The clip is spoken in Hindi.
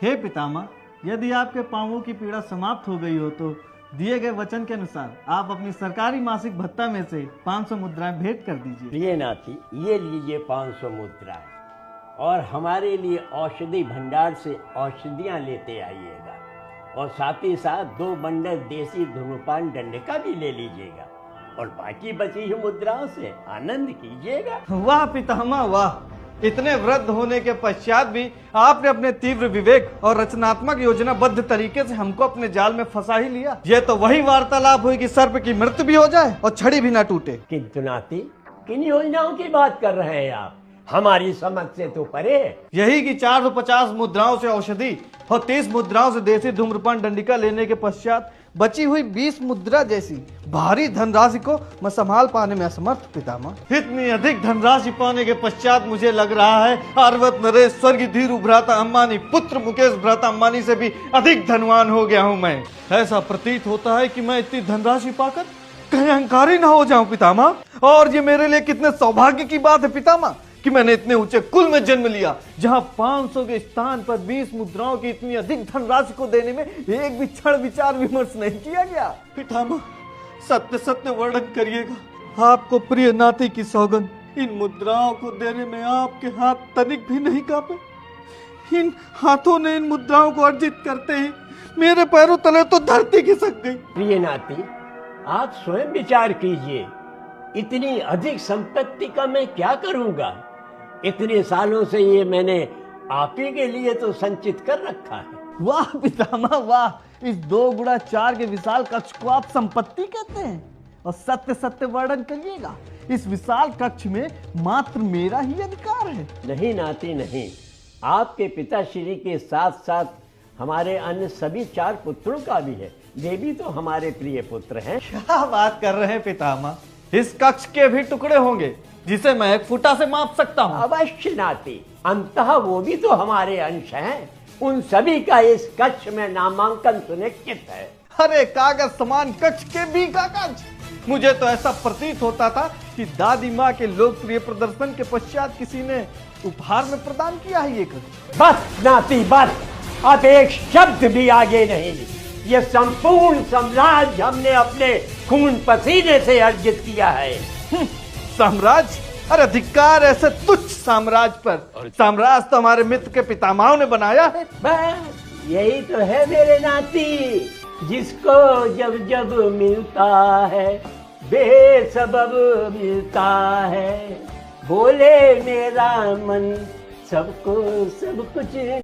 हे पितामह, यदि आपके पांवों की पीड़ा समाप्त हो गई हो तो दिए गए वचन के अनुसार आप अपनी सरकारी मासिक भत्ता में से 500 मुद्राएं भेंट कर दीजिए। प्रिय नाती, ये लीजिए 500 मुद्राएं और हमारे लिए औषधि भंडार से औषधियां लेते आइएगा और साथ ही साथ 2 बंडल देसी धूम्रपान डंडका भी ले लीजिएगा और बाकी बची हुई मुद्राओं से आनंद कीजिएगा। वाह पितामह वाह, इतने वृद्ध होने के पश्चात भी आपने अपने तीव्र विवेक और रचनात्मक योजनाबद्ध तरीके से हमको अपने जाल में फंसा ही लिया। ये तो वही वार्तालाप हुई कि सर्प की मृत्यु भी हो जाए और छड़ी भी ना टूटे। किंतु नाती, किन योजनाओं की बात कर रहे हैं आप? हमारी समझ से तो परे है। यही कि 450 मुद्राओं से औषधि और 30 मुद्राओं से देसी धूम्रपान डंडिका लेने के पश्चात बची हुई 20 मुद्रा जैसी भारी धनराशि को मैं संभाल पाने में असमर्थ पितामह। इतनी अधिक धनराशि पाने के पश्चात मुझे लग रहा है आर्वत नरेश स्वर्गीय धीरू भ्राता अंबानी पुत्र मुकेश भ्राता अंबानी से भी अधिक धनवान हो गया हूँ मैं। ऐसा प्रतीत होता है कि मैं इतनी धनराशि पाकर कहीं अहंकारी न हो जाऊं पितामह। और ये मेरे लिए कितने सौभाग्य की बात है पितामह कि मैंने इतने ऊंचे कुल में जन्म लिया जहां 500 के स्थान पर 20 मुद्राओं की इतनी अधिक धनराशि को देने में एक भी क्षण विचार विमर्श नहीं किया गया। पितामह, सत्य सत्य वर्णन करिएगा। आपको प्रिय नाती की सौगंध, इन मुद्राओं को देने में आपके हाथ तनिक भी नहीं कांपे। इन हाथों ने इन मुद्राओं को अर्जित करते ही मेरे पैरों तले तो धरती खिसक गई। प्रिय नाती, आप स्वयं विचार कीजिए, इतनी अधिक संपत्ति का मैं क्या करूंगा? इतने सालों से ये मैंने आप ही के लिए तो संचित कर रखा है। वाह पितामह वाह, इस 2 गुणा 4 के विशाल कक्ष को आप संपत्ति कहते हैं? और सत्य सत्य वर्णन करिएगा, इस विशाल कक्ष में मात्र मेरा ही अधिकार है। नहीं नाती नहीं, आपके पिताश्री के साथ साथ हमारे अन्य सभी 4 पुत्रों का भी है। ये भी तो हमारे प्रिय पुत्र हैं। क्या बात कर रहे हैं पितामह, इस कक्ष के भी टुकड़े होंगे जिसे मैं 1 फुटा से माप सकता हूँ। अवश्य नाती, अंततः वो भी तो हमारे अंश हैं। उन सभी का इस कक्ष में नामांकन सुनिश्चित है। अरे कागज समान कक्ष के भी कागज, मुझे तो ऐसा प्रतीत होता था कि दादी माँ के लोकप्रिय प्रदर्शन के पश्चात किसी ने उपहार में प्रदान किया है ये कक्ष। बस नाती बस, अब एक शब्द भी आगे नहीं। ये संपूर्ण साम्राज्य हमने अपने खून पसीने से अर्जित किया है। साम्राज्य? अरे धिक्कार ऐसे तुच्छ साम्राज्य पर। साम्राज्य तो हमारे मित्र के पितामहों ने बनाया है। बस यही तो है मेरे नाती, जिसको जब जब मिलता है बेसबब मिलता है। बोले मेरा मन सबको सब कुछ